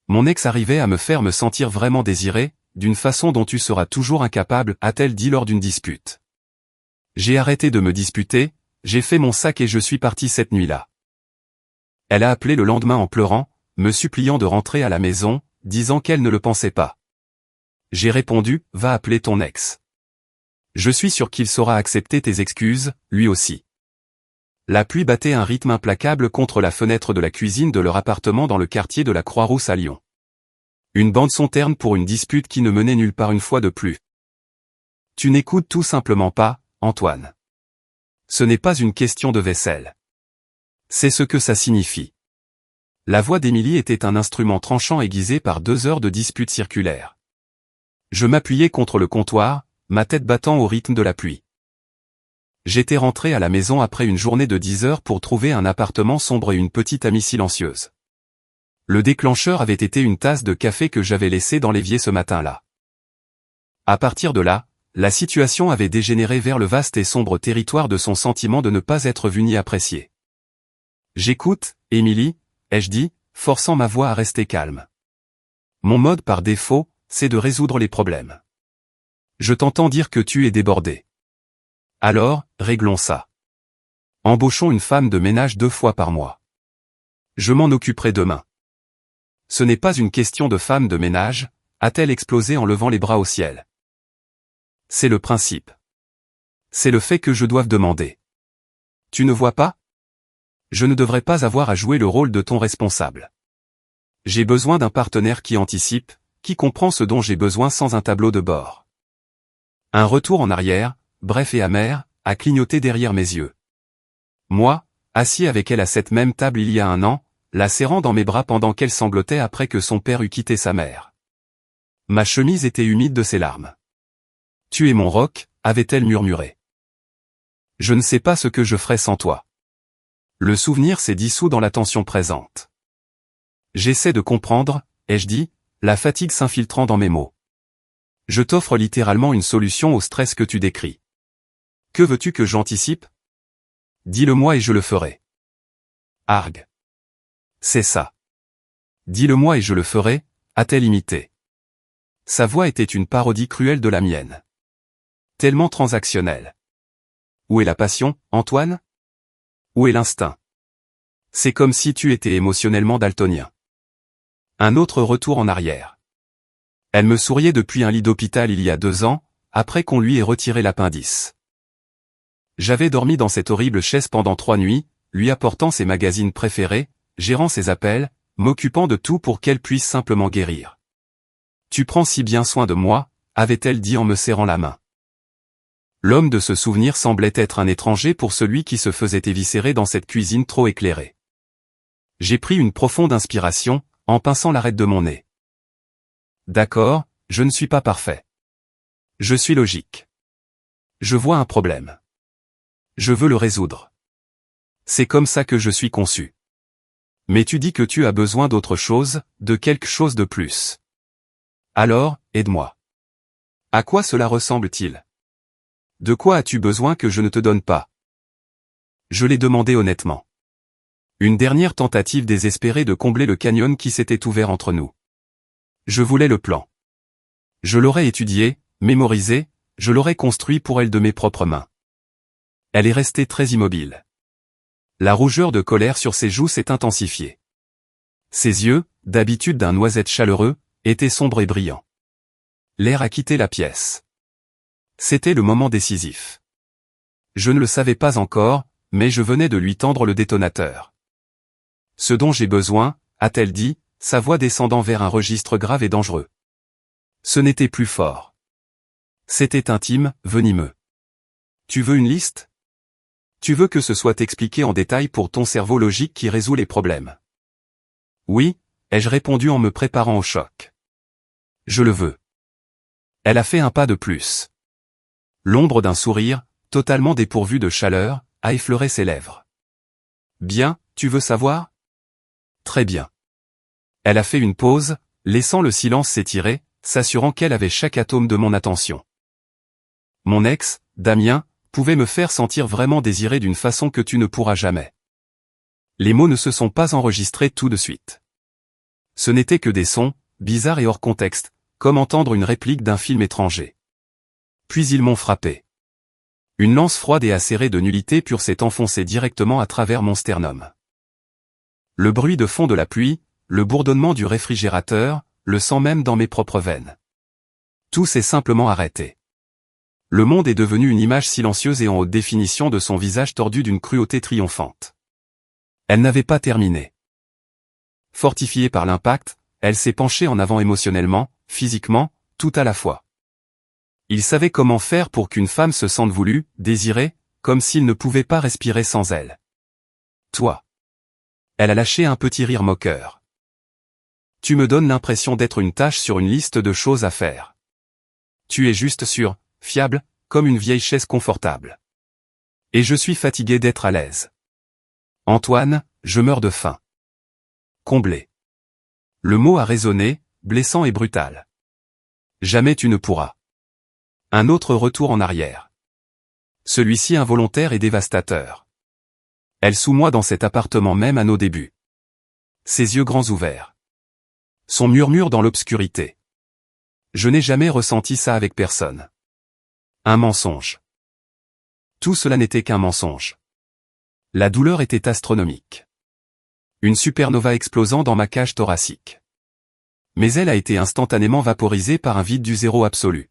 Mon ex arrivait à me faire me sentir vraiment désiré, d'une façon dont tu seras toujours incapable, a-t-elle dit lors d'une dispute. J'ai arrêté de me disputer, j'ai fait mon sac et je suis parti cette nuit-là. Elle a appelé le lendemain en pleurant, me suppliant de rentrer à la maison, disant qu'elle ne le pensait pas. J'ai répondu, va appeler ton ex. Je suis sûr qu'il saura accepter tes excuses, lui aussi. La pluie battait un rythme implacable contre la fenêtre de la cuisine de leur appartement dans le quartier de la Croix-Rousse à Lyon. Une bande-son terne pour une dispute qui ne menait nulle part une fois de plus. Tu n'écoutes tout simplement pas, Antoine. Ce n'est pas une question de vaisselle. C'est ce que ça signifie. La voix d'Émilie était un instrument tranchant aiguisé par 2 heures de dispute circulaire. Je m'appuyais contre le comptoir, ma tête battant au rythme de la pluie. J'étais rentré à la maison après une journée de 10 heures pour trouver un appartement sombre et une petite amie silencieuse. Le déclencheur avait été une tasse de café que j'avais laissée dans l'évier ce matin-là. À partir de là, la situation avait dégénéré vers le vaste et sombre territoire de son sentiment de ne pas être vu ni apprécié. J'écoute, Émilie, ai-je dit, forçant ma voix à rester calme. Mon mode par défaut, c'est de résoudre les problèmes. Je t'entends dire que tu es débordé. Alors, réglons ça. Embauchons une femme de ménage 2 fois par mois. Je m'en occuperai demain. Ce n'est pas une question de femme de ménage, a-t-elle explosé en levant les bras au ciel. C'est le principe. C'est le fait que je doive demander. Tu ne vois pas? Je ne devrais pas avoir à jouer le rôle de ton responsable. J'ai besoin d'un partenaire qui anticipe, qui comprend ce dont j'ai besoin sans un tableau de bord. Un retour en arrière, bref et amer, a clignoté derrière mes yeux. Moi, assis avec elle à cette même table il y a 1 an, la serrant dans mes bras pendant qu'elle sanglotait après que son père eut quitté sa mère. Ma chemise était humide de ses larmes. Tu es mon roc, avait-elle murmuré. Je ne sais pas ce que je ferais sans toi. Le souvenir s'est dissous dans l'attention présente. J'essaie de comprendre, ai-je dit, la fatigue s'infiltrant dans mes mots. Je t'offre littéralement une solution au stress que tu décris. Que veux-tu que j'anticipe? Dis-le-moi et je le ferai. Argue. C'est ça. Dis-le-moi et je le ferai, a-t-elle imité. Sa voix était une parodie cruelle de la mienne. Tellement transactionnelle. Où est la passion, Antoine? Où est l'instinct? C'est comme si tu étais émotionnellement daltonien. Un autre retour en arrière. Elle me souriait depuis un lit d'hôpital il y a 2 ans, après qu'on lui ait retiré l'appendice. J'avais dormi dans cette horrible chaise pendant 3 nuits, lui apportant ses magazines préférés, gérant ses appels, m'occupant de tout pour qu'elle puisse simplement guérir. Tu prends si bien soin de moi, avait-elle dit en me serrant la main. L'homme de ce souvenir semblait être un étranger pour celui qui se faisait éviscérer dans cette cuisine trop éclairée. J'ai pris une profonde inspiration, en pinçant l'arête de mon nez. D'accord, je ne suis pas parfait. Je suis logique. Je vois un problème. Je veux le résoudre. C'est comme ça que je suis conçu. Mais tu dis que tu as besoin d'autre chose, de quelque chose de plus. Alors, aide-moi. À quoi cela ressemble-t-il? De quoi as-tu besoin que je ne te donne pas? Je l'ai demandé honnêtement. Une dernière tentative désespérée de combler le canyon qui s'était ouvert entre nous. Je voulais le plan. Je l'aurais étudié, mémorisé, je l'aurais construit pour elle de mes propres mains. Elle est restée très immobile. La rougeur de colère sur ses joues s'est intensifiée. Ses yeux, d'habitude d'un noisette chaleureux, étaient sombres et brillants. L'air a quitté la pièce. C'était le moment décisif. Je ne le savais pas encore, mais je venais de lui tendre le détonateur. Ce dont j'ai besoin, a-t-elle dit, sa voix descendant vers un registre grave et dangereux. Ce n'était plus fort. C'était intime, venimeux. Tu veux une liste? Tu veux que ce soit expliqué en détail pour ton cerveau logique qui résout les problèmes? Oui, ai-je répondu en me préparant au choc. Je le veux. Elle a fait un pas de plus. L'ombre d'un sourire, totalement dépourvu de chaleur, a effleuré ses lèvres. Bien, tu veux savoir? Très bien. Elle a fait une pause, laissant le silence s'étirer, s'assurant qu'elle avait chaque atome de mon attention. Mon ex, Damien, pouvait me faire sentir vraiment désiré d'une façon que tu ne pourras jamais. Les mots ne se sont pas enregistrés tout de suite. Ce n'étaient que des sons, bizarres et hors contexte, comme entendre une réplique d'un film étranger. Puis ils m'ont frappé. Une lance froide et acérée de nullité pure s'est enfoncée directement à travers mon sternum. Le bruit de fond de la pluie, le bourdonnement du réfrigérateur, le sang même dans mes propres veines. Tout s'est simplement arrêté. Le monde est devenu une image silencieuse et en haute définition de son visage tordu d'une cruauté triomphante. Elle n'avait pas terminé. Fortifiée par l'impact, elle s'est penchée en avant émotionnellement, physiquement, tout à la fois. Il savait comment faire pour qu'une femme se sente voulue, désirée, comme s'il ne pouvait pas respirer sans elle. Toi. Elle a lâché un petit rire moqueur. Tu me donnes l'impression d'être une tâche sur une liste de choses à faire. Tu es juste sûr, fiable, comme une vieille chaise confortable. Et je suis fatigué d'être à l'aise. Antoine, je meurs de faim. Comblé. Le mot a résonné, blessant et brutal. Jamais tu ne pourras. Un autre retour en arrière. Celui-ci involontaire et dévastateur. Elle sous moi dans cet appartement même à nos débuts. Ses yeux grands ouverts. Son murmure dans l'obscurité. Je n'ai jamais ressenti ça avec personne. Un mensonge. Tout cela n'était qu'un mensonge. La douleur était astronomique. Une supernova explosant dans ma cage thoracique. Mais elle a été instantanément vaporisée par un vide du zéro absolu.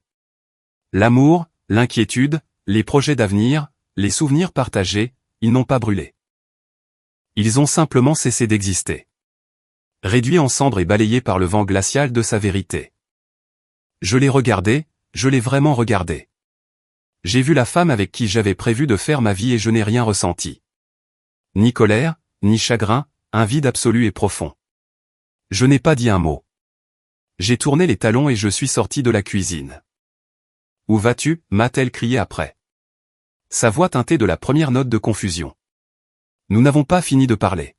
L'amour, l'inquiétude, les projets d'avenir, les souvenirs partagés, ils n'ont pas brûlé. Ils ont simplement cessé d'exister. Réduits en cendres et balayés par le vent glacial de sa vérité. Je l'ai regardé, je l'ai vraiment regardé. J'ai vu la femme avec qui j'avais prévu de faire ma vie et je n'ai rien ressenti. Ni colère, ni chagrin, un vide absolu et profond. Je n'ai pas dit un mot. J'ai tourné les talons et je suis sorti de la cuisine. « Où vas-tu » m'a-t-elle crié après. Sa voix teintait de la première note de confusion. Nous n'avons pas fini de parler.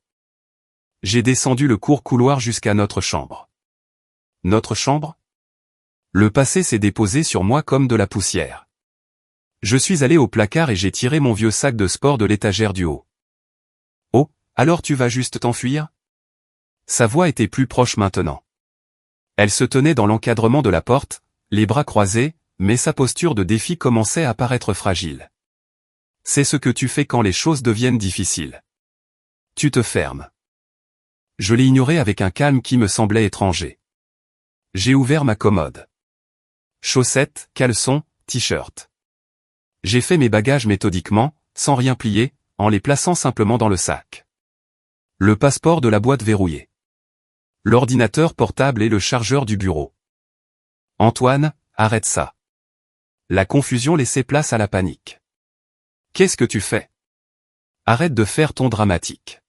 J'ai descendu le court couloir jusqu'à notre chambre. Notre chambre ? Le passé s'est déposé sur moi comme de la poussière. Je suis allé au placard et j'ai tiré mon vieux sac de sport de l'étagère du haut. Oh, alors tu vas juste t'enfuir ? Sa voix était plus proche maintenant. Elle se tenait dans l'encadrement de la porte, les bras croisés, mais sa posture de défi commençait à paraître fragile. C'est ce que tu fais quand les choses deviennent difficiles. Tu te fermes. Je l'ai ignoré avec un calme qui me semblait étranger. J'ai ouvert ma commode. Chaussettes, caleçons, t-shirt. J'ai fait mes bagages méthodiquement, sans rien plier, en les plaçant simplement dans le sac. Le passeport de la boîte verrouillée. L'ordinateur portable et le chargeur du bureau. Antoine, arrête ça. La confusion laissait place à la panique. Qu'est-ce que tu fais ? Arrête de faire ton dramatique.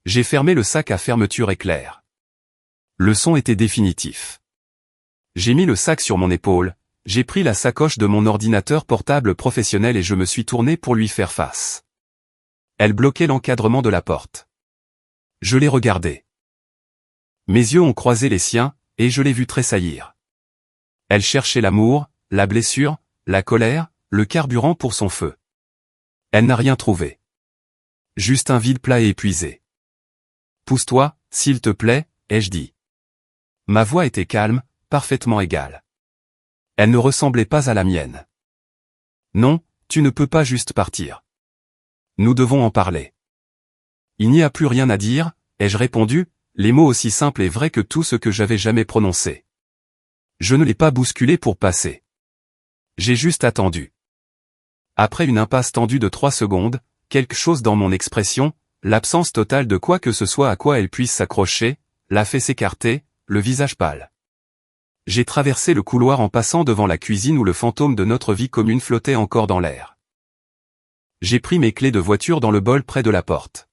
J'ai fermé le sac à fermeture éclair. Le son était définitif. J'ai mis le sac sur mon épaule, j'ai pris la sacoche de mon ordinateur portable professionnel et je me suis tourné pour lui faire face. Elle bloquait l'encadrement de la porte. Je l'ai regardée. Mes yeux ont croisé les siens, et je l'ai vue tressaillir. Elle cherchait l'amour, la blessure, la colère, le carburant pour son feu. Elle n'a rien trouvé. Juste un vide plat et épuisé. Pousse-toi, s'il te plaît, ai-je dit. Ma voix était calme, parfaitement égale. Elle ne ressemblait pas à la mienne. Non, tu ne peux pas juste partir. Nous devons en parler. Il n'y a plus rien à dire, ai-je répondu, les mots aussi simples et vrais que tout ce que j'avais jamais prononcé. Je ne l'ai pas bousculé pour passer. J'ai juste attendu. Après une impasse tendue de 3 secondes, quelque chose dans mon expression, l'absence totale de quoi que ce soit à quoi elle puisse s'accrocher, l'a fait s'écarter, le visage pâle. J'ai traversé le couloir en passant devant la cuisine où le fantôme de notre vie commune flottait encore dans l'air. J'ai pris mes clés de voiture dans le bol près de la porte.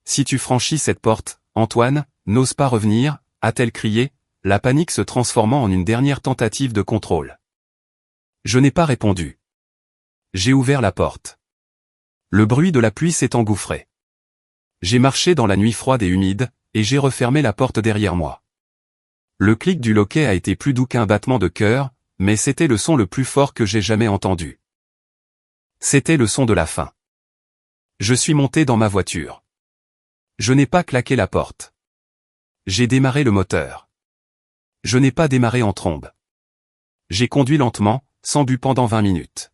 Si tu franchis cette porte, Antoine, n'ose pas revenir, a-t-elle crié, la panique se transformant en une dernière tentative de contrôle. Je n'ai pas répondu. J'ai ouvert la porte. Le bruit de la pluie s'est engouffré. J'ai marché dans la nuit froide et humide, et j'ai refermé la porte derrière moi. Le clic du loquet a été plus doux qu'un battement de cœur, mais c'était le son le plus fort que j'ai jamais entendu. C'était le son de la fin. Je suis monté dans ma voiture. Je n'ai pas claqué la porte. J'ai démarré le moteur. Je n'ai pas démarré en trombe. J'ai conduit lentement, sans but pendant 20 minutes.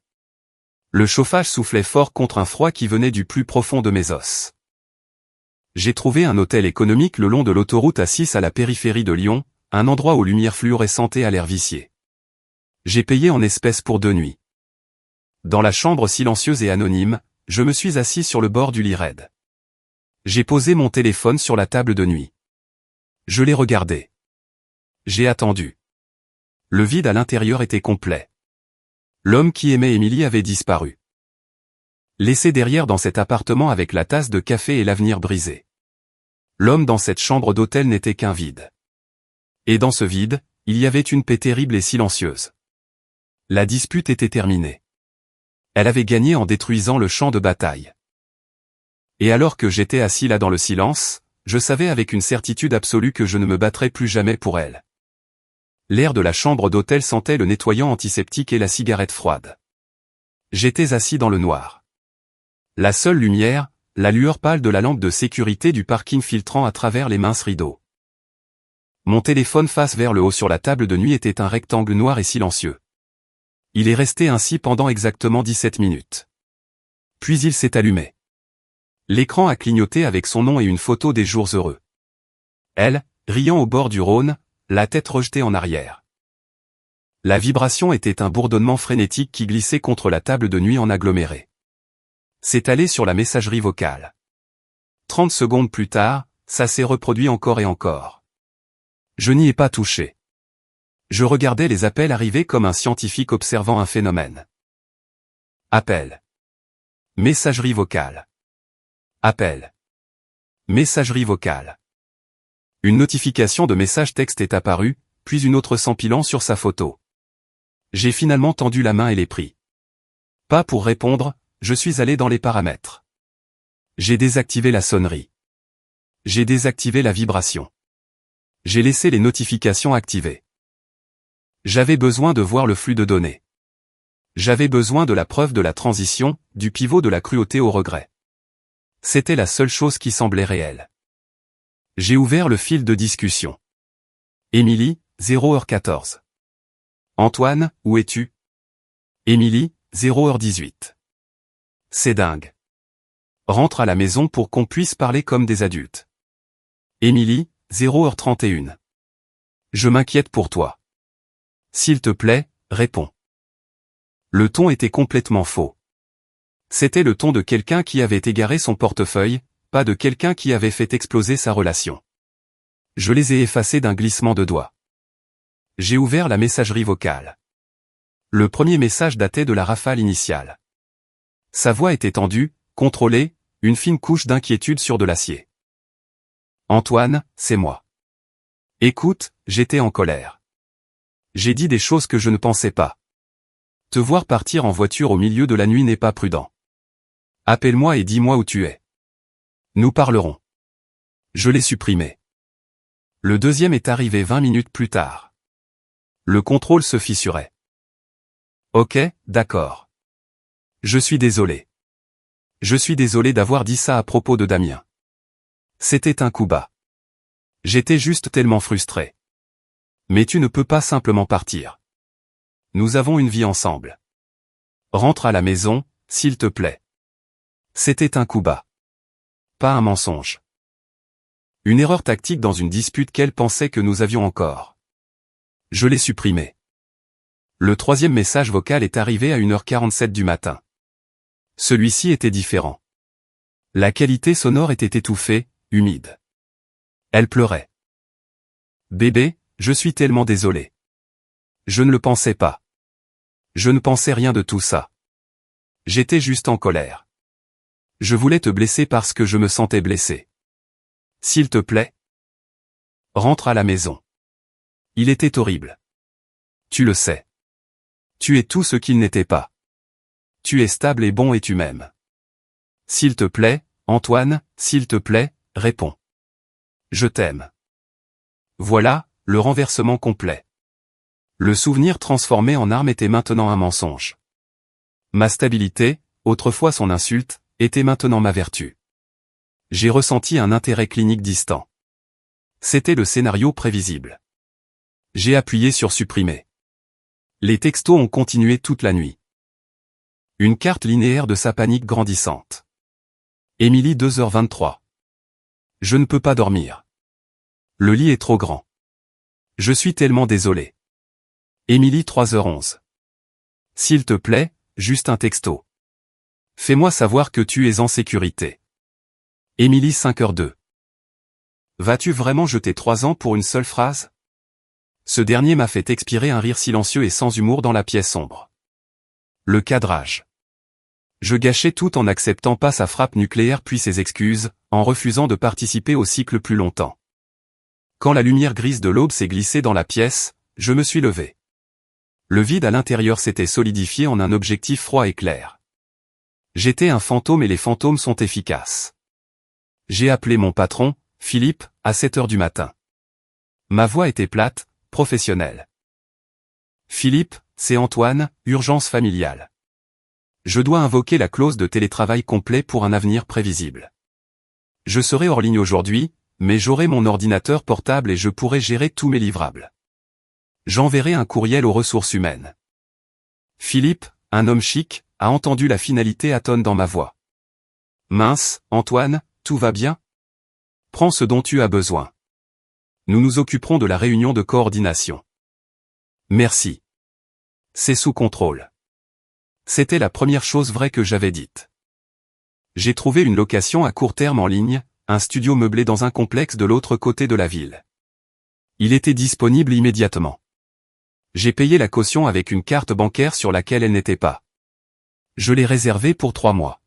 Le chauffage soufflait fort contre un froid qui venait du plus profond de mes os. J'ai trouvé un hôtel économique le long de l'autoroute A6 à la périphérie de Lyon, un endroit aux lumières fluorescentes et à l'air vicié. J'ai payé en espèces pour 2 nuits. Dans la chambre silencieuse et anonyme, je me suis assis sur le bord du lit raide. J'ai posé mon téléphone sur la table de nuit. Je l'ai regardé. J'ai attendu. Le vide à l'intérieur était complet. L'homme qui aimait Émilie avait disparu. Laissé derrière dans cet appartement avec la tasse de café et l'avenir brisé. L'homme dans cette chambre d'hôtel n'était qu'un vide. Et dans ce vide, il y avait une paix terrible et silencieuse. La dispute était terminée. Elle avait gagné en détruisant le champ de bataille. Et alors que j'étais assis là dans le silence, je savais avec une certitude absolue que je ne me battrais plus jamais pour elle. L'air de la chambre d'hôtel sentait le nettoyant antiseptique et la cigarette froide. J'étais assis dans le noir. La seule lumière, la lueur pâle de la lampe de sécurité du parking filtrant à travers les minces rideaux. Mon téléphone face vers le haut sur la table de nuit était un rectangle noir et silencieux. Il est resté ainsi pendant exactement 17 minutes. Puis il s'est allumé. L'écran a clignoté avec son nom et une photo des jours heureux. Elle, riant au bord du Rhône, la tête rejetée en arrière. La vibration était un bourdonnement frénétique qui glissait contre la table de nuit en aggloméré. C'est allé sur la messagerie vocale. 30 secondes plus tard, ça s'est reproduit encore et encore. Je n'y ai pas touché. Je regardais les appels arriver comme un scientifique observant un phénomène. Appel. Messagerie vocale. Appel. Messagerie vocale. Une notification de message texte est apparue, puis une autre s'empilant sur sa photo. J'ai finalement tendu la main et l'ai pris. Pas pour répondre, je suis allé dans les paramètres. J'ai désactivé la sonnerie. J'ai désactivé la vibration. J'ai laissé les notifications activées. J'avais besoin de voir le flux de données. J'avais besoin de la preuve de la transition, du pivot de la cruauté au regret. C'était la seule chose qui semblait réelle. J'ai ouvert le fil de discussion. Émilie, 0h14. Antoine, où es-tu? Émilie, 0h18. C'est dingue. Rentre à la maison pour qu'on puisse parler comme des adultes. Émilie, 0h31. Je m'inquiète pour toi. S'il te plaît, réponds. Le ton était complètement faux. C'était le ton de quelqu'un qui avait égaré son portefeuille, pas de quelqu'un qui avait fait exploser sa relation. Je les ai effacés d'un glissement de doigts. J'ai ouvert la messagerie vocale. Le premier message datait de la rafale initiale. Sa voix était tendue, contrôlée, une fine couche d'inquiétude sur de l'acier. Antoine, c'est moi. Écoute, j'étais en colère. J'ai dit des choses que je ne pensais pas. Te voir partir en voiture au milieu de la nuit n'est pas prudent. Appelle-moi et dis-moi où tu es. Nous parlerons. Je l'ai supprimé. Le deuxième est arrivé 20 minutes plus tard. Le contrôle se fissurait. Ok, d'accord. Je suis désolé. Je suis désolé d'avoir dit ça à propos de Damien. C'était un coup bas. J'étais juste tellement frustré. Mais tu ne peux pas simplement partir. Nous avons une vie ensemble. Rentre à la maison, s'il te plaît. C'était un coup bas. Pas un mensonge. Une erreur tactique dans une dispute qu'elle pensait que nous avions encore. Je l'ai supprimé. Le troisième message vocal est arrivé à 1h47 du matin. Celui-ci était différent. La qualité sonore était étouffée, humide. Elle pleurait. Bébé, je suis tellement désolé. Je ne le pensais pas. Je ne pensais rien de tout ça. J'étais juste en colère. Je voulais te blesser parce que je me sentais blessé. S'il te plaît. Rentre à la maison. Il était horrible. Tu le sais. Tu es tout ce qu'il n'était pas. Tu es stable et bon et tu m'aimes. S'il te plaît, Antoine, s'il te plaît, réponds. Je t'aime. Voilà, le renversement complet. Le souvenir transformé en arme était maintenant un mensonge. Ma stabilité, autrefois son insulte, était maintenant ma vertu. J'ai ressenti un intérêt clinique distant. C'était le scénario prévisible. J'ai appuyé sur supprimer. Les textos ont continué toute la nuit. Une carte linéaire de sa panique grandissante. Émilie 2h23. Je ne peux pas dormir. Le lit est trop grand. Je suis tellement désolé. Émilie 3h11. S'il te plaît, juste un texto. Fais-moi savoir que tu es en sécurité. Émilie 5h02. Vas-tu vraiment jeter 3 ans pour une seule phrase? Ce dernier m'a fait expirer un rire silencieux et sans humour dans la pièce sombre. Le cadrage. Je gâchais tout en n'acceptant pas sa frappe nucléaire puis ses excuses, en refusant de participer au cycle plus longtemps. Quand la lumière grise de l'aube s'est glissée dans la pièce, je me suis levé. Le vide à l'intérieur s'était solidifié en un objectif froid et clair. J'étais un fantôme et les fantômes sont efficaces. J'ai appelé mon patron, Philippe, à 7h du matin. Ma voix était plate, professionnelle. Philippe, c'est Antoine, urgence familiale. Je dois invoquer la clause de télétravail complet pour un avenir prévisible. Je serai hors ligne aujourd'hui, mais j'aurai mon ordinateur portable et je pourrai gérer tous mes livrables. J'enverrai un courriel aux ressources humaines. Philippe, un homme chic, a entendu la finalité atone dans ma voix. Mince, Antoine, tout va bien? Prends ce dont tu as besoin. Nous nous occuperons de la réunion de coordination. Merci. C'est sous contrôle. C'était la première chose vraie que j'avais dite. J'ai trouvé une location à court terme en ligne, un studio meublé dans un complexe de l'autre côté de la ville. Il était disponible immédiatement. J'ai payé la caution avec une carte bancaire sur laquelle elle n'était pas. Je l'ai réservée pour 3 mois.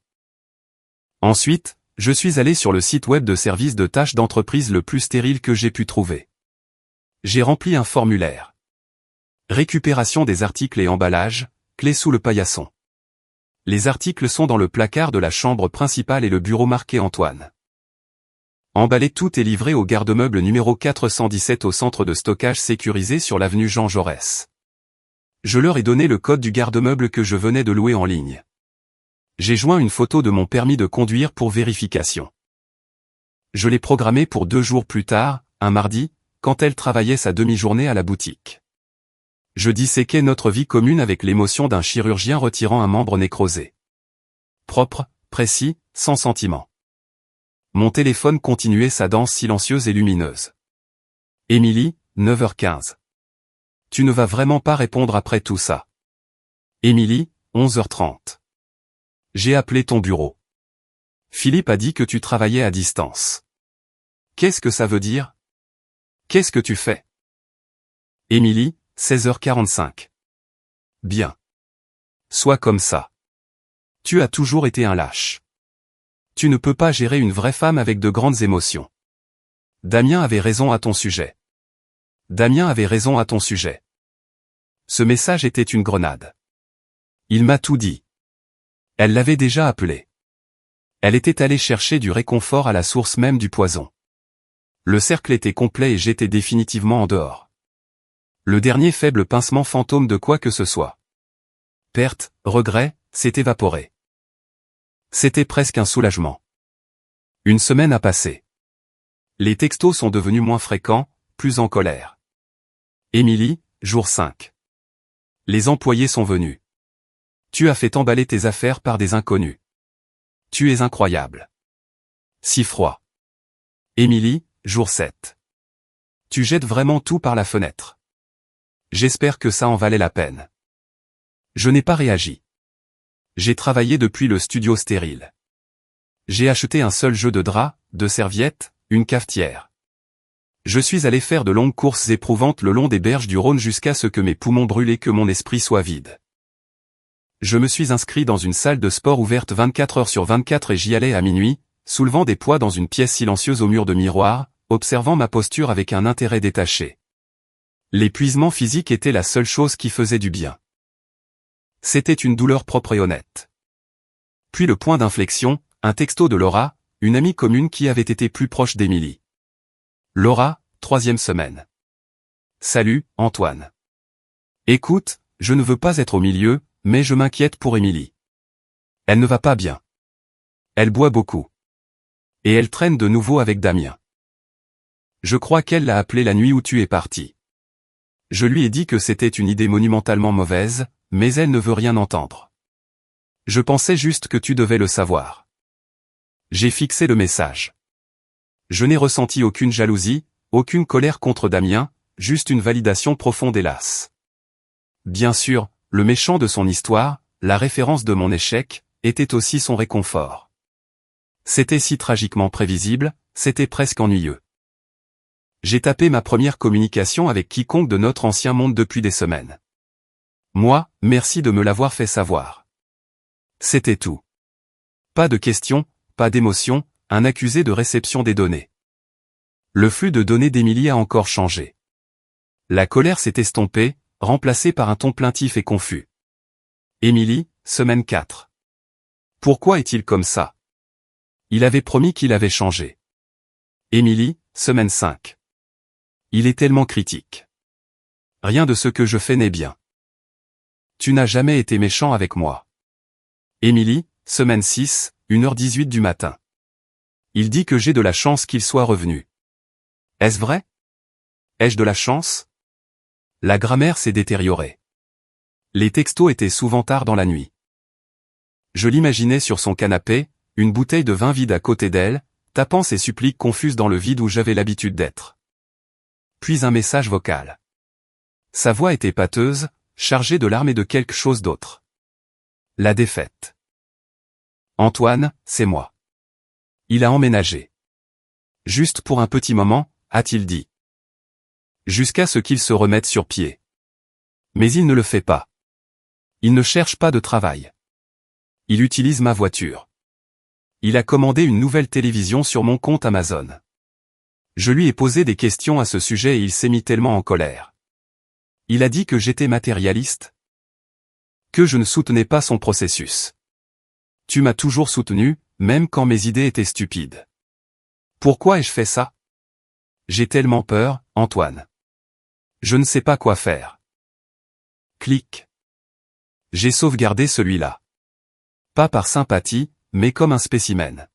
Ensuite, je suis allé sur le site web de service de tâches d'entreprise le plus stérile que j'ai pu trouver. J'ai rempli un formulaire. Récupération des articles et emballage, clé sous le paillasson. Les articles sont dans le placard de la chambre principale et le bureau marqué Antoine. Emballé, tout est livré au garde-meuble numéro 417 au centre de stockage sécurisé sur l'avenue Jean Jaurès. Je leur ai donné le code du garde-meuble que je venais de louer en ligne. J'ai joint une photo de mon permis de conduire pour vérification. Je l'ai programmé pour 2 jours plus tard, un mardi, quand elle travaillait sa demi-journée à la boutique. Je disséquais notre vie commune avec l'émotion d'un chirurgien retirant un membre nécrosé. Propre, précis, sans sentiment. Mon téléphone continuait sa danse silencieuse et lumineuse. Émilie, 9h15. Tu ne vas vraiment pas répondre après tout ça. Émilie, 11h30. J'ai appelé ton bureau. Philippe a dit que tu travaillais à distance. Qu'est-ce que ça veut dire? Qu'est-ce que tu fais? Émilie, 16h45. Bien. Sois comme ça. Tu as toujours été un lâche. Tu ne peux pas gérer une vraie femme avec de grandes émotions. Damien avait raison à ton sujet. Damien avait raison à ton sujet. Ce message était une grenade. Il m'a tout dit. Elle l'avait déjà appelé. Elle était allée chercher du réconfort à la source même du poison. Le cercle était complet et j'étais définitivement en dehors. Le dernier faible pincement fantôme de quoi que ce soit. Perte, regret, s'est évaporé. C'était presque un soulagement. Une semaine a passé. Les textos sont devenus moins fréquents, plus en colère. Émilie, jour 5. Les employés sont venus. Tu as fait emballer tes affaires par des inconnus. Tu es incroyable. Si froid. Émilie, jour 7. Tu jettes vraiment tout par la fenêtre. J'espère que ça en valait la peine. Je n'ai pas réagi. J'ai travaillé depuis le studio stérile. J'ai acheté un seul jeu de draps, de serviettes, une cafetière. Je suis allé faire de longues courses éprouvantes le long des berges du Rhône jusqu'à ce que mes poumons brûlent et que mon esprit soit vide. Je me suis inscrit dans une salle de sport ouverte 24 heures sur 24 et j'y allais à minuit, soulevant des poids dans une pièce silencieuse au mur de miroir, observant ma posture avec un intérêt détaché. L'épuisement physique était la seule chose qui faisait du bien. C'était une douleur propre et honnête. Puis le point d'inflexion, un texto de Laura, une amie commune qui avait été plus proche d'Émilie. Laura, 3e semaine. Salut, Antoine. Écoute, je ne veux pas être au milieu, mais je m'inquiète pour Émilie. Elle ne va pas bien. Elle boit beaucoup. Et elle traîne de nouveau avec Damien. Je crois qu'elle l'a appelé la nuit où tu es parti. Je lui ai dit que c'était une idée monumentalement mauvaise, mais elle ne veut rien entendre. Je pensais juste que tu devais le savoir. J'ai fixé le message. Je n'ai ressenti aucune jalousie, aucune colère contre Damien, juste une validation profonde et lasse. Bien sûr, le méchant de son histoire, la référence de mon échec, était aussi son réconfort. C'était si tragiquement prévisible, c'était presque ennuyeux. J'ai tapé ma première communication avec quiconque de notre ancien monde depuis des semaines. Moi, merci de me l'avoir fait savoir. C'était tout. Pas de questions, pas d'émotion, un accusé de réception des données. Le flux de données d'Émilie a encore changé. La colère s'est estompée, remplacée par un ton plaintif et confus. Émilie, semaine 4. Pourquoi est-il comme ça? Il avait promis qu'il avait changé. Émilie, semaine 5. Il est tellement critique. Rien de ce que je fais n'est bien. Tu n'as jamais été méchant avec moi. Émilie, semaine 6, 1h18 du matin. Il dit que j'ai de la chance qu'il soit revenu. Est-ce vrai? Ai-je de la chance? La grammaire s'est détériorée. Les textos étaient souvent tard dans la nuit. Je l'imaginais sur son canapé, une bouteille de vin vide à côté d'elle, tapant ses suppliques confuses dans le vide où j'avais l'habitude d'être. Puis un message vocal. Sa voix était pâteuse, chargée de larmes et de quelque chose d'autre. La défaite. Antoine, c'est moi. Il a emménagé. Juste pour un petit moment, a-t-il dit. Jusqu'à ce qu'il se remette sur pied. Mais il ne le fait pas. Il ne cherche pas de travail. Il utilise ma voiture. Il a commandé une nouvelle télévision sur mon compte Amazon. Je lui ai posé des questions à ce sujet et il s'est mis tellement en colère. Il a dit que j'étais matérialiste. Que je ne soutenais pas son processus. Tu m'as toujours soutenu, même quand mes idées étaient stupides. Pourquoi ai-je fait ça? J'ai tellement peur, Antoine. Je ne sais pas quoi faire. Clic. J'ai sauvegardé celui-là. Pas par sympathie, mais comme un spécimen.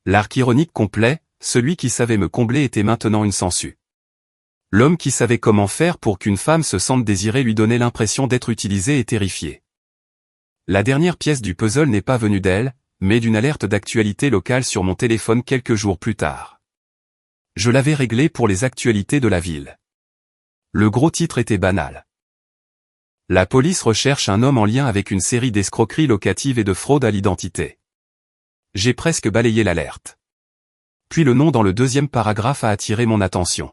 L'arc ironique complet, celui qui savait me combler était maintenant une sangsue. L'homme qui savait comment faire pour qu'une femme se sente désirée lui donnait l'impression d'être utilisé et terrifié. La dernière pièce du puzzle n'est pas venue d'elle, mais d'une alerte d'actualité locale sur mon téléphone quelques jours plus tard. Je l'avais réglé pour les actualités de la ville. Le gros titre était banal. La police recherche un homme en lien avec une série d'escroqueries locatives et de fraude à l'identité. J'ai presque balayé l'alerte. Puis le nom dans le deuxième paragraphe a attiré mon attention.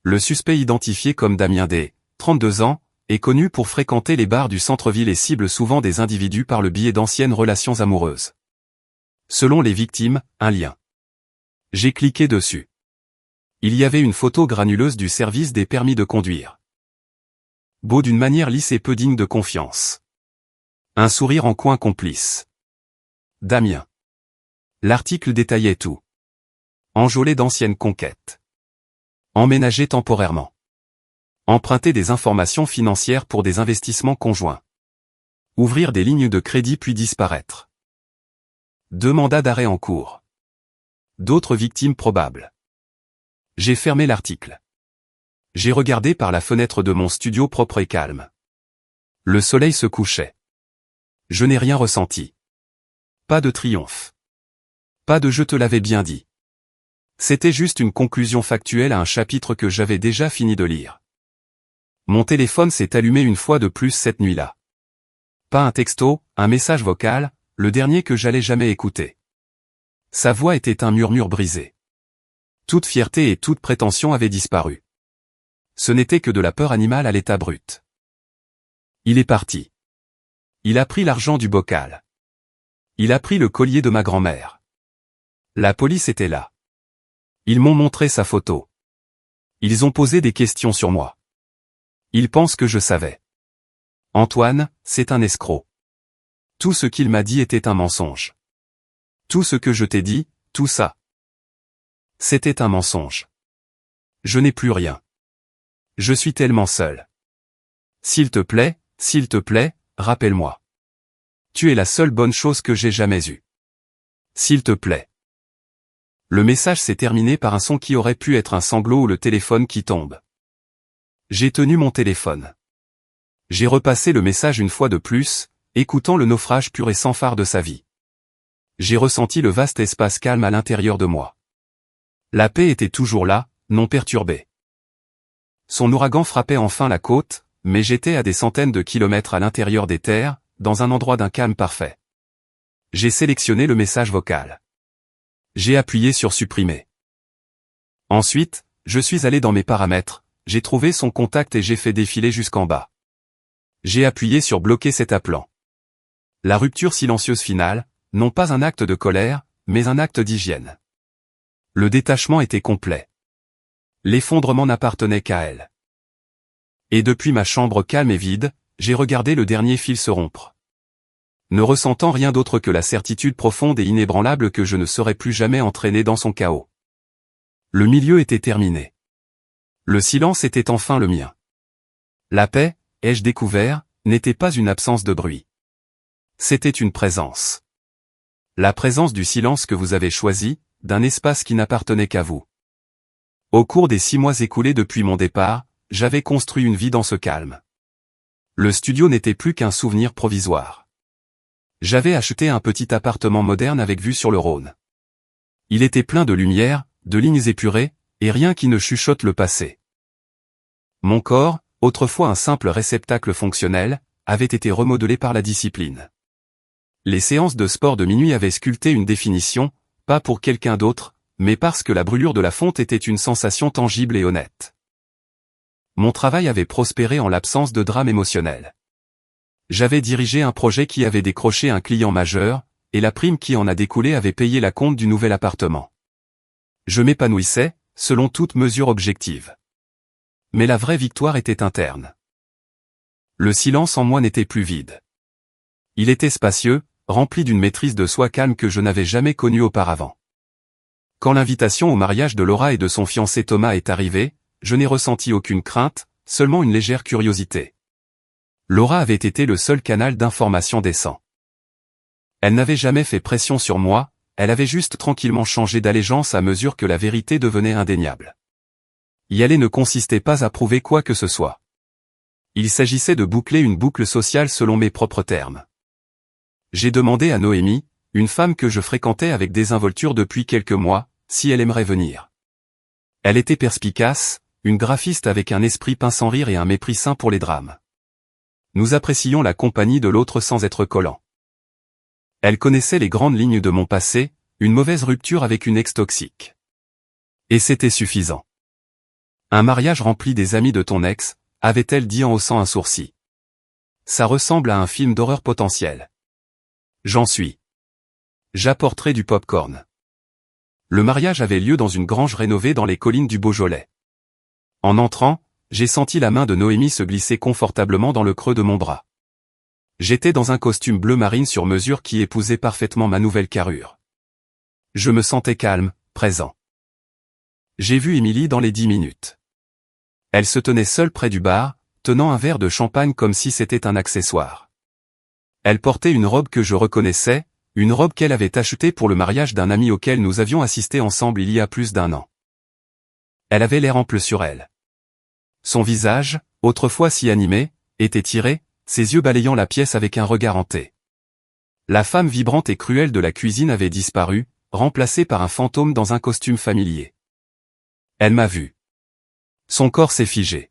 Le suspect identifié comme Damien D, 32 ans, est connu pour fréquenter les bars du centre-ville et cible souvent des individus par le biais d'anciennes relations amoureuses. Selon les victimes, un lien. J'ai cliqué dessus. Il y avait une photo granuleuse du service des permis de conduire. Beau d'une manière lisse et peu digne de confiance. Un sourire en coin complice. Damien. L'article détaillait tout. Enjôler d'anciennes conquêtes. Emménager temporairement. Emprunter des informations financières pour des investissements conjoints. Ouvrir des lignes de crédit puis disparaître. 2 mandats d'arrêt en cours. D'autres victimes probables. J'ai fermé l'article. J'ai regardé par la fenêtre de mon studio propre et calme. Le soleil se couchait. Je n'ai rien ressenti. Pas de triomphe. Pas de je te l'avais bien dit. C'était juste une conclusion factuelle à un chapitre que j'avais déjà fini de lire. Mon téléphone s'est allumé une fois de plus cette nuit-là. Pas un texto, un message vocal, le dernier que j'allais jamais écouter. Sa voix était un murmure brisé. Toute fierté et toute prétention avaient disparu. Ce n'était que de la peur animale à l'état brut. Il est parti. Il a pris l'argent du bocal. Il a pris le collier de ma grand-mère. La police était là. Ils m'ont montré sa photo. Ils ont posé des questions sur moi. Ils pensent que je savais. Antoine, c'est un escroc. Tout ce qu'il m'a dit était un mensonge. Tout ce que je t'ai dit, tout ça. C'était un mensonge. Je n'ai plus rien. Je suis tellement seul. S'il te plaît, rappelle-moi. Tu es la seule bonne chose que j'ai jamais eue. S'il te plaît. Le message s'est terminé par un son qui aurait pu être un sanglot ou le téléphone qui tombe. J'ai tenu mon téléphone. J'ai repassé le message une fois de plus, écoutant le naufrage pur et sans phare de sa vie. J'ai ressenti le vaste espace calme à l'intérieur de moi. La paix était toujours là, non perturbée. Son ouragan frappait enfin la côte, mais j'étais à des centaines de kilomètres à l'intérieur des terres, dans un endroit d'un calme parfait. J'ai sélectionné le message vocal. J'ai appuyé sur supprimer. Ensuite, je suis allé dans mes paramètres, j'ai trouvé son contact et j'ai fait défiler jusqu'en bas. J'ai appuyé sur bloquer cet appelant. La rupture silencieuse finale, non pas un acte de colère, mais un acte d'hygiène. Le détachement était complet. L'effondrement n'appartenait qu'à elle. Et depuis ma chambre calme et vide, j'ai regardé le dernier fil se rompre. Ne ressentant rien d'autre que la certitude profonde et inébranlable que je ne serais plus jamais entraîné dans son chaos. Le milieu était terminé. Le silence était enfin le mien. La paix, ai-je découvert, n'était pas une absence de bruit. C'était une présence. La présence du silence que vous avez choisi, d'un espace qui n'appartenait qu'à vous. Au cours des 6 mois écoulés depuis mon départ, j'avais construit une vie dans ce calme. Le studio n'était plus qu'un souvenir provisoire. J'avais acheté un petit appartement moderne avec vue sur le Rhône. Il était plein de lumière, de lignes épurées, et rien qui ne chuchote le passé. Mon corps, autrefois un simple réceptacle fonctionnel, avait été remodelé par la discipline. Les séances de sport de minuit avaient sculpté une définition, pas pour quelqu'un d'autre, mais parce que la brûlure de la fonte était une sensation tangible et honnête. Mon travail avait prospéré en l'absence de drame émotionnel. J'avais dirigé un projet qui avait décroché un client majeur, et la prime qui en a découlé avait payé la compte du nouvel appartement. Je m'épanouissais, selon toute mesure objective. Mais la vraie victoire était interne. Le silence en moi n'était plus vide. Il était spacieux, rempli d'une maîtrise de soi calme que je n'avais jamais connue auparavant. Quand l'invitation au mariage de Laura et de son fiancé Thomas est arrivée, je n'ai ressenti aucune crainte, seulement une légère curiosité. Laura avait été le seul canal d'information décent. Elle n'avait jamais fait pression sur moi, elle avait juste tranquillement changé d'allégeance à mesure que la vérité devenait indéniable. Y aller ne consistait pas à prouver quoi que ce soit. Il s'agissait de boucler une boucle sociale selon mes propres termes. J'ai demandé à Noémie, une femme que je fréquentais avec désinvolture depuis quelques mois, si elle aimerait venir. Elle était perspicace, une graphiste avec un esprit pince sans rire et un mépris sain pour les drames. Nous apprécions la compagnie de l'autre sans être collants. Elle connaissait les grandes lignes de mon passé, une mauvaise rupture avec une ex toxique. Et c'était suffisant. Un mariage rempli des amis de ton ex, avait-elle dit en haussant un sourcil. Ça ressemble à un film d'horreur potentiel. J'en suis. J'apporterai du pop-corn. Le mariage avait lieu dans une grange rénovée dans les collines du Beaujolais. En entrant, j'ai senti la main de Noémie se glisser confortablement dans le creux de mon bras. J'étais dans un costume bleu marine sur mesure qui épousait parfaitement ma nouvelle carrure. Je me sentais calme, présent. J'ai vu Émilie dans les 10 minutes. Elle se tenait seule près du bar, tenant un verre de champagne comme si c'était un accessoire. Elle portait une robe que je reconnaissais, une robe qu'elle avait achetée pour le mariage d'un ami auquel nous avions assisté ensemble il y a plus d'1 an. Elle avait l'air ample sur elle. Son visage, autrefois si animé, était tiré, ses yeux balayant la pièce avec un regard hanté. La femme vibrante et cruelle de la cuisine avait disparu, remplacée par un fantôme dans un costume familier. Elle m'a vu. Son corps s'est figé.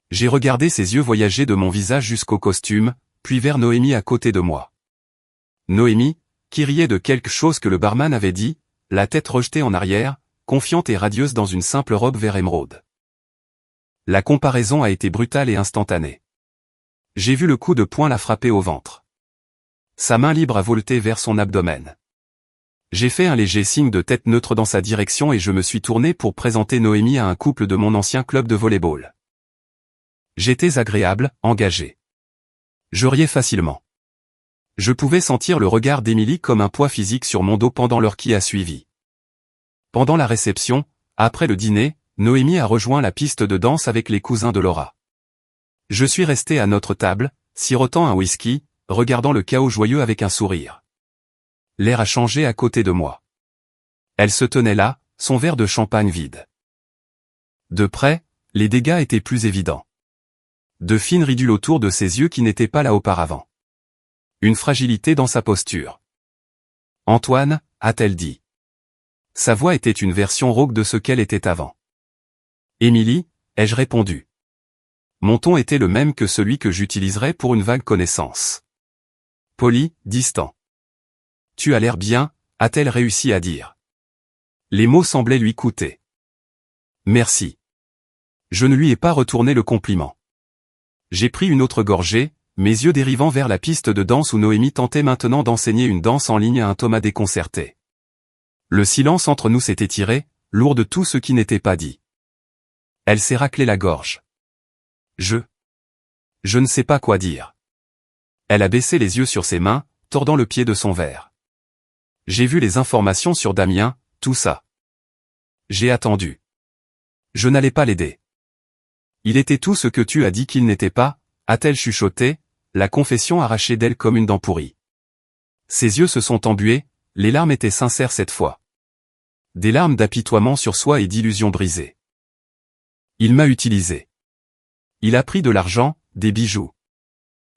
J'ai regardé ses yeux voyager de mon visage jusqu'au costume, puis vers Noémie à côté de moi. Noémie, qui riait de quelque chose que le barman avait dit, la tête rejetée en arrière, confiante et radieuse dans une simple robe vert émeraude. La comparaison a été brutale et instantanée. J'ai vu le coup de poing la frapper au ventre. Sa main libre a volté vers son abdomen. J'ai fait un léger signe de tête neutre dans sa direction et je me suis tourné pour présenter Noémie à un couple de mon ancien club de volley-ball. J'étais agréable, engagé. Je riais facilement. Je pouvais sentir le regard d'Émilie comme un poids physique sur mon dos pendant l'heure qui a suivi. Pendant la réception, après le dîner, Noémie a rejoint la piste de danse avec les cousins de Laura. Je suis resté à notre table, sirotant un whisky, regardant le chaos joyeux avec un sourire. L'air a changé à côté de moi. Elle se tenait là, son verre de champagne vide. De près, les dégâts étaient plus évidents. De fines ridules autour de ses yeux qui n'étaient pas là auparavant. Une fragilité dans sa posture. « Antoine », a-t-elle dit. Sa voix était une version rauque de ce qu'elle était avant. « Émilie », ai-je répondu. Mon ton était le même que celui que j'utiliserais pour une vague connaissance. Poli, distant. « Tu as l'air bien », a-t-elle réussi à dire. Les mots semblaient lui coûter. « Merci. » Je ne lui ai pas retourné le compliment. J'ai pris une autre gorgée, mes yeux dérivant vers la piste de danse où Noémie tentait maintenant d'enseigner une danse en ligne à un Thomas déconcerté. Le silence entre nous s'est étiré, lourd de tout ce qui n'était pas dit. Elle s'est raclée la gorge. Je ne sais pas quoi dire. Elle a baissé les yeux sur ses mains, tordant le pied de son verre. J'ai vu les informations sur Damien, tout ça. J'ai attendu. Je n'allais pas l'aider. Il était tout ce que tu as dit qu'il n'était pas, a-t-elle chuchoté, la confession arrachée d'elle comme une dent pourrie. Ses yeux se sont embués, les larmes étaient sincères cette fois. Des larmes d'apitoiement sur soi et d'illusions brisées. Il m'a utilisé. Il a pris de l'argent, des bijoux.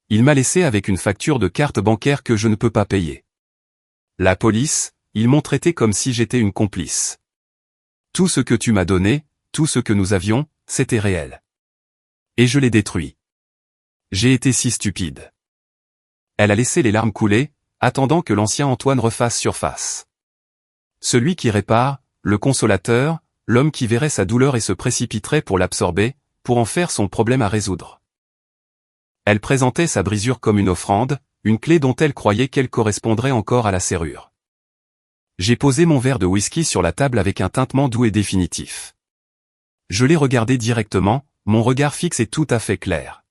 Il m'a laissé avec une facture de carte bancaire que je ne peux pas payer. La police, ils m'ont traité comme si j'étais une complice. Tout ce que tu m'as donné, tout ce que nous avions, c'était réel. Et je l'ai détruit. J'ai été si stupide. Elle a laissé les larmes couler, attendant que l'ancien Antoine refasse surface. Celui qui répare, le consolateur, l'homme qui verrait sa douleur et se précipiterait pour l'absorber, pour en faire son problème à résoudre. Elle présentait sa brisure comme une offrande, une clé dont elle croyait qu'elle correspondrait encore à la serrure. J'ai posé mon verre de whisky sur la table avec un tintement doux et définitif. Je l'ai regardé directement, mon regard fixe et tout à fait clair.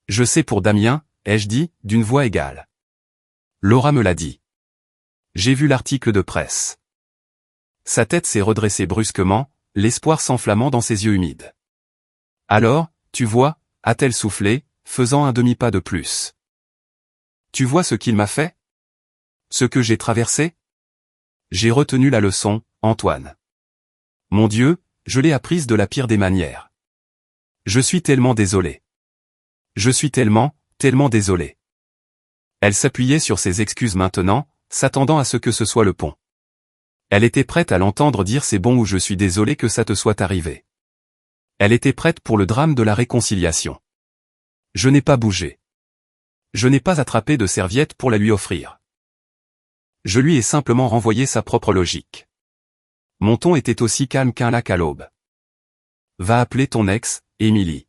Je sais pour Damien, ai-je dit, d'une voix égale. Laura me l'a dit. J'ai vu l'article de presse. Sa tête s'est redressée brusquement, l'espoir s'enflammant dans ses yeux humides. Alors, tu vois, a-t-elle soufflé, faisant un demi-pas de plus. Tu vois ce qu'il m'a fait? Ce que j'ai traversé? J'ai retenu la leçon, Antoine. Mon Dieu, je l'ai apprise de la pire des manières. Je suis tellement désolé. Je suis tellement désolé. Elle s'appuyait sur ses excuses maintenant, s'attendant à ce que ce soit le pont. Elle était prête à l'entendre dire c'est bon ou je suis désolé que ça te soit arrivé. Elle était prête pour le drame de la réconciliation. Je n'ai pas bougé. Je n'ai pas attrapé de serviette pour la lui offrir. Je lui ai simplement renvoyé sa propre logique. Mon ton était aussi calme qu'un lac à l'aube. Va appeler ton ex, Émilie.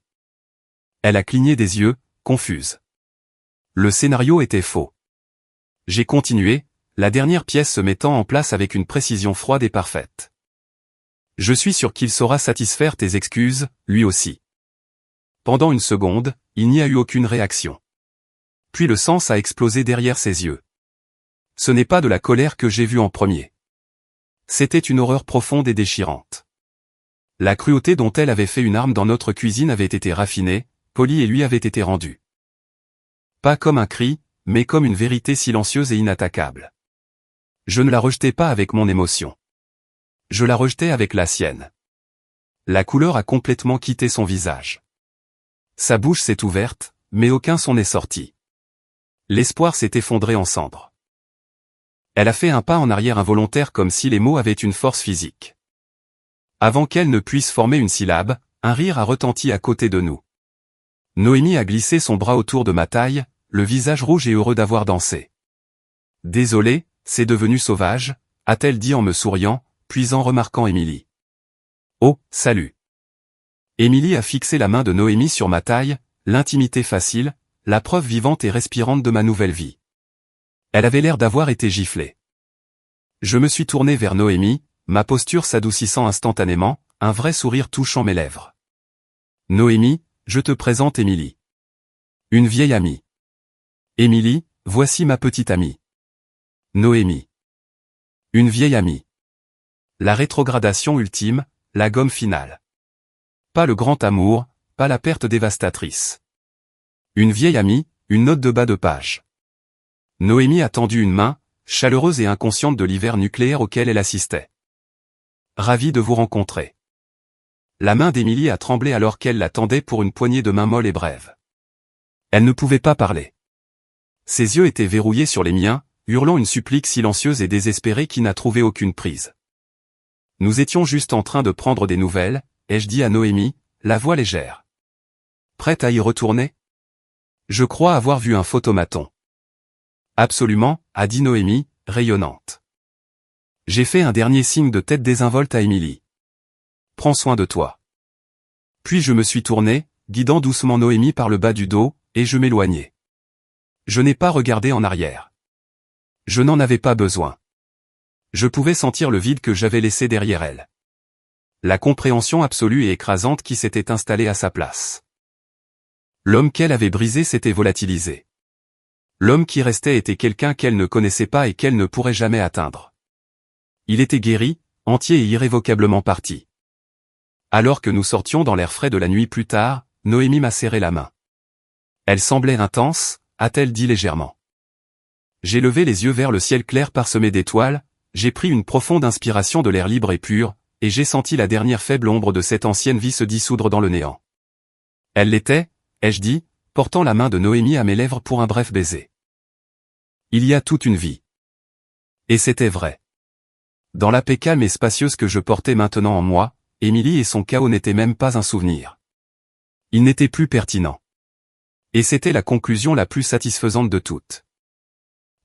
Elle a cligné des yeux, confuse. Le scénario était faux. J'ai continué, la dernière pièce se mettant en place avec une précision froide et parfaite. Je suis sûr qu'il saura satisfaire tes excuses, lui aussi. Pendant une seconde, il n'y a eu aucune réaction. Puis le sens a explosé derrière ses yeux. Ce n'est pas de la colère que j'ai vue en premier. C'était une horreur profonde et déchirante. La cruauté dont elle avait fait une arme dans notre cuisine avait été raffinée, polie et lui avait été rendue. Pas comme un cri, mais comme une vérité silencieuse et inattaquable. Je ne la rejetais pas avec mon émotion. Je la rejetais avec la sienne. La couleur a complètement quitté son visage. Sa bouche s'est ouverte, mais aucun son n'est sorti. L'espoir s'est effondré en cendres. Elle a fait un pas en arrière involontaire comme si les mots avaient une force physique. Avant qu'elle ne puisse former une syllabe, un rire a retenti à côté de nous. Noémie a glissé son bras autour de ma taille, le visage rouge et heureux d'avoir dansé. Désolé, c'est devenu sauvage, a-t-elle dit en me souriant, puis en remarquant Émilie. Oh, salut. Émilie a fixé la main de Noémie sur ma taille, l'intimité facile, la preuve vivante et respirante de ma nouvelle vie. Elle avait l'air d'avoir été giflée. Je me suis tourné vers Noémie, ma posture s'adoucissant instantanément, un vrai sourire touchant mes lèvres. Noémie, je te présente Émilie. Une vieille amie. Émilie, voici ma petite amie. Noémie. Une vieille amie. La rétrogradation ultime, la gomme finale. Pas le grand amour, pas la perte dévastatrice. Une vieille amie, une note de bas de page. Noémie a tendu une main, chaleureuse et inconsciente de l'hiver nucléaire auquel elle assistait. Ravi de vous rencontrer. La main d'Émilie a tremblé alors qu'elle l'attendait pour une poignée de main molle et brève. Elle ne pouvait pas parler. Ses yeux étaient verrouillés sur les miens, hurlant une supplique silencieuse et désespérée qui n'a trouvé aucune prise. Nous étions juste en train de prendre des nouvelles, ai-je dit à Noémie, la voix légère. Prête à y retourner? Je crois avoir vu un photomaton. Absolument, a dit Noémie, rayonnante. J'ai fait un dernier signe de tête désinvolte à Émilie. Prends soin de toi. Puis je me suis tourné, guidant doucement Noémie par le bas du dos, et je m'éloignai. Je n'ai pas regardé en arrière. Je n'en avais pas besoin. Je pouvais sentir le vide que j'avais laissé derrière elle. La compréhension absolue et écrasante qui s'était installée à sa place. L'homme qu'elle avait brisé s'était volatilisé. L'homme qui restait était quelqu'un qu'elle ne connaissait pas et qu'elle ne pourrait jamais atteindre. Il était guéri, entier et irrévocablement parti. Alors que nous sortions dans l'air frais de la nuit plus tard, Noémie m'a serré la main. Elle semblait intense, a-t-elle dit légèrement. J'ai levé les yeux vers le ciel clair parsemé d'étoiles, j'ai pris une profonde inspiration de l'air libre et pur, et j'ai senti la dernière faible ombre de cette ancienne vie se dissoudre dans le néant. Elle l'était, ai-je dit, portant la main de Noémie à mes lèvres pour un bref baiser. Il y a toute une vie. Et c'était vrai. Dans la paix calme et spacieuse que je portais maintenant en moi, Émilie et son chaos n'étaient même pas un souvenir. Il n'était plus pertinent. Et c'était la conclusion la plus satisfaisante de toutes.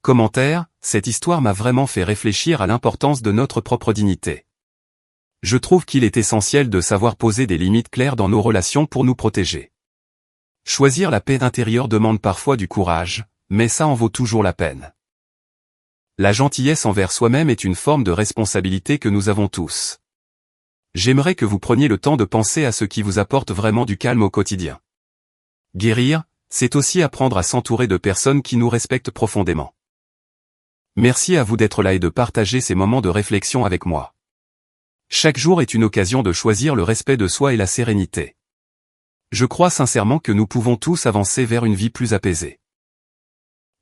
Commentaire, cette histoire m'a vraiment fait réfléchir à l'importance de notre propre dignité. Je trouve qu'il est essentiel de savoir poser des limites claires dans nos relations pour nous protéger. Choisir la paix intérieure demande parfois du courage, mais ça en vaut toujours la peine. La gentillesse envers soi-même est une forme de responsabilité que nous avons tous. J'aimerais que vous preniez le temps de penser à ce qui vous apporte vraiment du calme au quotidien. Guérir, c'est aussi apprendre à s'entourer de personnes qui nous respectent profondément. Merci à vous d'être là et de partager ces moments de réflexion avec moi. Chaque jour est une occasion de choisir le respect de soi et la sérénité. Je crois sincèrement que nous pouvons tous avancer vers une vie plus apaisée.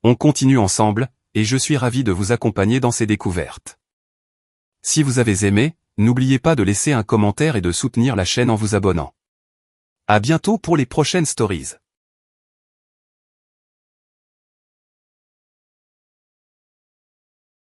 On continue ensemble, et je suis ravi de vous accompagner dans ces découvertes. Si vous avez aimé, n'oubliez pas de laisser un commentaire et de soutenir la chaîne en vous abonnant. À bientôt pour les prochaines stories.